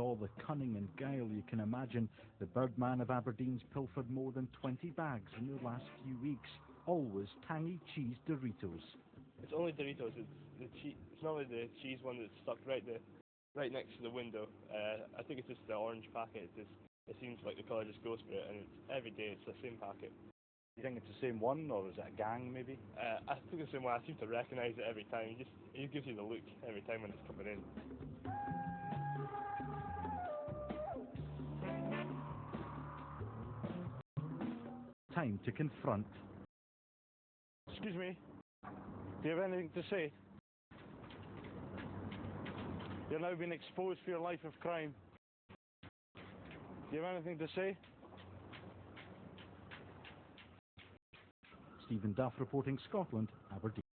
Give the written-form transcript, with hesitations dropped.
all the cunning and guile you can imagine, the Birdman of Aberdeen's pilfered more than 20 bags in the last few weeks. Always tangy cheese Doritos. It's only Doritos. It's not like the cheese one that's stuck right next to the window. I think it's just the orange packet. It seems like the colour just goes for it, and every day it's the same packet. Do you think it's the same one, or is it a gang maybe? I think it's the same one. I seem to recognise it every time. It gives you the look every time when it's coming in. Time to confront. Excuse me, do you have anything to say? You're now being exposed for your life of crime. Do you have anything to say? Stephen Duff reporting, Scotland, Aberdeen.